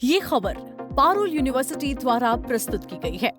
ये खबर पारुल यूनिवर्सिटी द्वारा प्रस्तुत की गई है।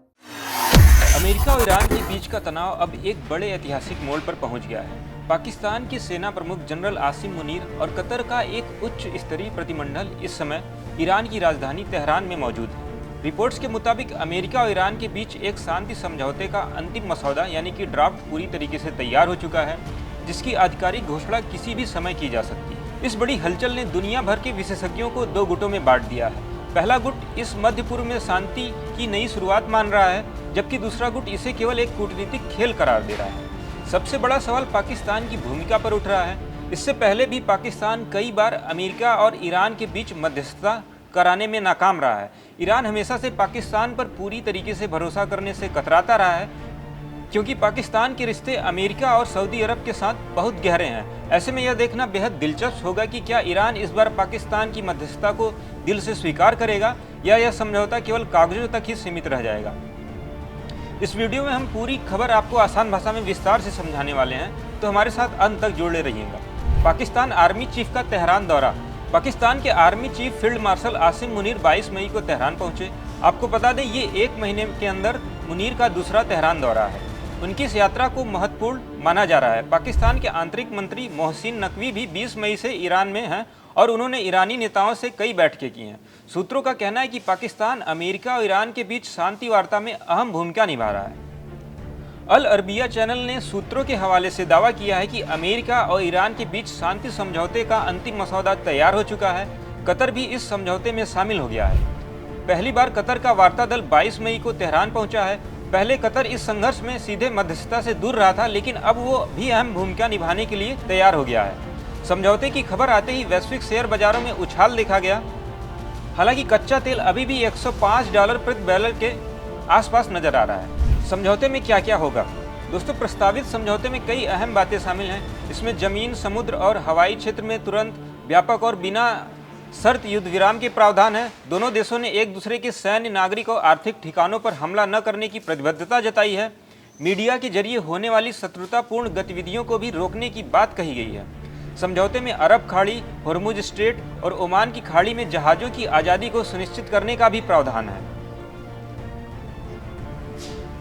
अमेरिका और ईरान के बीच का तनाव अब एक बड़े ऐतिहासिक मोड़ पर पहुंच गया है। पाकिस्तान के सेना प्रमुख जनरल आसिम मुनीर और कतर का एक उच्च स्तरीय प्रतिनिधिमंडल इस समय ईरान की राजधानी तेहरान में मौजूद है। रिपोर्ट्स के मुताबिक अमेरिका और ईरान के बीच एक शांति समझौते का अंतिम मसौदा यानी कि ड्राफ्ट पूरी तरीके से तैयार हो चुका है, जिसकी आधिकारिक घोषणा किसी भी समय की जा सकती है। इस बड़ी हलचल ने दुनिया भर के विशेषज्ञों को दो गुटों में बांट दिया है। पहला गुट इस मध्य पूर्व में शांति की नई शुरुआत मान रहा है, जबकि दूसरा गुट इसे केवल एक कूटनीतिक खेल करार दे रहा है। सबसे बड़ा सवाल पाकिस्तान की भूमिका पर उठ रहा है। इससे पहले भी पाकिस्तान कई बार अमेरिका और ईरान के बीच मध्यस्थता कराने में नाकाम रहा है। ईरान हमेशा से पाकिस्तान पर पूरी तरीके से भरोसा करने से कतराता रहा है, क्योंकि पाकिस्तान के रिश्ते अमेरिका और सऊदी अरब के साथ बहुत गहरे हैं। ऐसे में यह देखना बेहद दिलचस्प होगा कि क्या ईरान इस बार पाकिस्तान की मध्यस्थता को दिल से स्वीकार करेगा या यह समझौता केवल कागजों तक ही सीमित रह जाएगा। इस वीडियो में हम पूरी खबर आपको आसान भाषा में विस्तार से समझाने वाले हैं, तो हमारे साथ अंत तक जुड़े रहिएगा। पाकिस्तान आर्मी चीफ का तेहरान दौरा। पाकिस्तान के army chief field marshal Asim Munir 22 मई को तेहरान पहुंचे। आपको बता दें, ये एक महीने के अंदर मुनीर का दूसरा तेहरान दौरा है। उनकी इस यात्रा को महत्वपूर्ण माना जा रहा है। पाकिस्तान के आंतरिक मंत्री मोहसिन नकवी भी 20 मई से ईरान में हैं और उन्होंने ईरानी नेताओं से कई बैठकें की हैं। सूत्रों का कहना है कि पाकिस्तान अमेरिका और ईरान के बीच शांति वार्ता में अहम भूमिका निभा रहा है। अल अरबिया चैनल ने सूत्रों के हवाले से दावा किया है कि अमेरिका और ईरान के बीच शांति समझौते का अंतिम मसौदा तैयार हो चुका है। कतर भी इस समझौते में शामिल हो गया है। पहली बार कतर का वार्ता दल 22 मई को तेहरान पहुंचा है। पहले कतर इस संघर्ष में सीधे मध्यस्थता से दूर रहा था, लेकिन अब वो भी अहम भूमिका निभाने के लिए तैयार हो गया है। समझौते की खबर आते ही वैश्विक शेयर बाजारों में उछाल देखा गया। हालांकि कच्चा तेल अभी भी $105 प्रति बैरल के आसपास नजर आ रहा है। समझौते में क्या क्या होगा? दोस्तों, प्रस्तावित समझौते में कई अहम बातें शामिल हैं। इसमें जमीन, समुद्र और हवाई क्षेत्र में तुरंत, व्यापक और बिना शर्त युद्ध विराम के प्रावधान है। दोनों देशों ने एक दूसरे के सैन्य, नागरिक और आर्थिक ठिकानों पर हमला न करने की प्रतिबद्धता जताई है। मीडिया के जरिए होने वाली शत्रुतापूर्ण गतिविधियों को भी रोकने की बात कही गई है। समझौते में अरब खाड़ी, होर्मुज स्ट्रेट और ओमान की खाड़ी में जहाजों की आज़ादी को सुनिश्चित करने का भी प्रावधान है।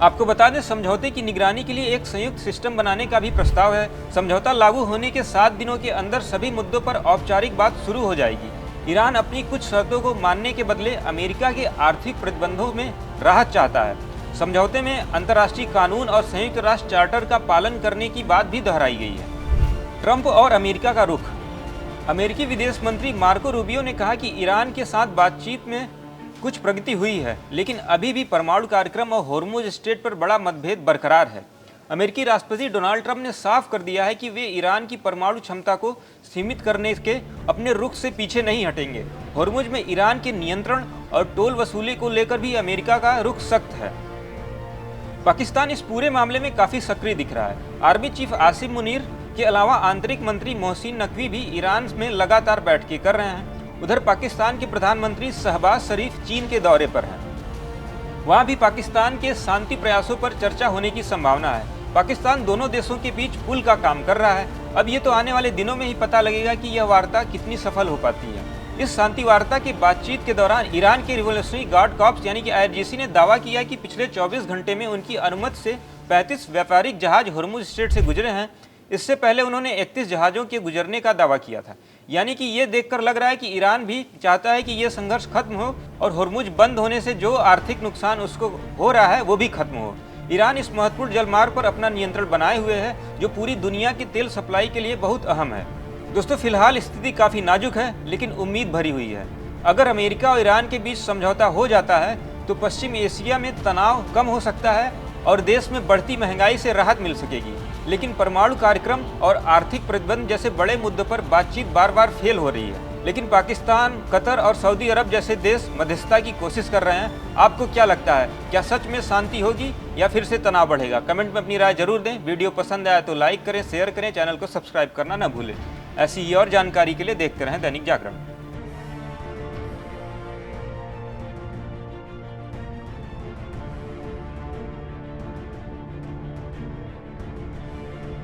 आपको बता दें, समझौते की निगरानी के लिए एक संयुक्त सिस्टम बनाने का भी प्रस्ताव है। समझौता लागू होने के 7 दिनों के अंदर सभी मुद्दों पर औपचारिक बात शुरू हो जाएगी। ईरान अपनी कुछ शर्तों को मानने के बदले अमेरिका के आर्थिक प्रतिबंधों में राहत चाहता है। समझौते में अंतर्राष्ट्रीय कानून और संयुक्त राष्ट्र चार्टर का पालन करने की बात भी दोहराई गई है। ट्रंप और अमेरिका का रुख। अमेरिकी विदेश मंत्री मार्को रूबियो ने कहा कि ईरान के साथ बातचीत में कुछ प्रगति हुई है, लेकिन अभी भी परमाणु कार्यक्रम और होर्मुज स्ट्रेट पर बड़ा मतभेद बरकरार है। अमेरिकी राष्ट्रपति डोनाल्ड ट्रंप ने साफ कर दिया है कि वे ईरान की परमाणु क्षमता को सीमित करने के अपने रुख से पीछे नहीं हटेंगे। होर्मुज में ईरान के नियंत्रण और टोल वसूली को लेकर भी अमेरिका का रुख सख्त है। पाकिस्तान इस पूरे मामले में काफी सक्रिय दिख रहा है। आर्मी चीफ आसिम मुनीर के अलावा आंतरिक मंत्री मोहसिन नकवी भी ईरान में लगातार बैठकें कर रहे हैं। उधर पाकिस्तान के प्रधानमंत्री शहबाज शरीफ चीन के दौरे पर हैं। वहां भी पाकिस्तान के शांति प्रयासों पर चर्चा होने की संभावना है। पाकिस्तान दोनों देशों के बीच पुल का काम कर रहा है। अब ये तो आने वाले दिनों में ही पता लगेगा कि यह वार्ता कितनी सफल हो पाती है। इस शांति वार्ता की बातचीत के दौरान ईरान के रिवोल्यूशनरी गार्ड कॉर्प्स यानी कि IRGC ने दावा किया कि पिछले 24 घंटे में उनकी अनुमति से 35 व्यापारिक जहाज होर्मुज स्ट्रेट से गुजरे हैं। इससे पहले उन्होंने 31 जहाजों के गुजरने का दावा किया था। यानी कि ये देखकर लग रहा है कि ईरान भी चाहता है कि ये संघर्ष खत्म हो और होर्मुज बंद होने से जो आर्थिक नुकसान उसको हो रहा है वो भी खत्म हो। ईरान इस महत्वपूर्ण जलमार्ग पर अपना नियंत्रण बनाए हुए है, जो पूरी दुनिया की तेल सप्लाई के लिए बहुत अहम है। दोस्तों, फिलहाल स्थिति काफी नाजुक है, लेकिन उम्मीद भरी हुई है। अगर अमेरिका और ईरान के बीच समझौता हो जाता है तो पश्चिम एशिया में तनाव कम हो सकता है और देश में बढ़ती महंगाई से राहत मिल सकेगी। लेकिन परमाणु कार्यक्रम और आर्थिक प्रतिबंध जैसे बड़े मुद्दों पर बातचीत बार बार फेल हो रही है। लेकिन पाकिस्तान, कतर और सऊदी अरब जैसे देश मध्यस्थता की कोशिश कर रहे हैं। आपको क्या लगता है, क्या सच में शांति होगी या फिर से तनाव बढ़ेगा? कमेंट में अपनी राय जरूर दें। वीडियो पसंद आया तो लाइक करें, शेयर करें, चैनल को सब्सक्राइब करना न भूलें। ऐसी ही और जानकारी के लिए देखते रहें दैनिक जागरण।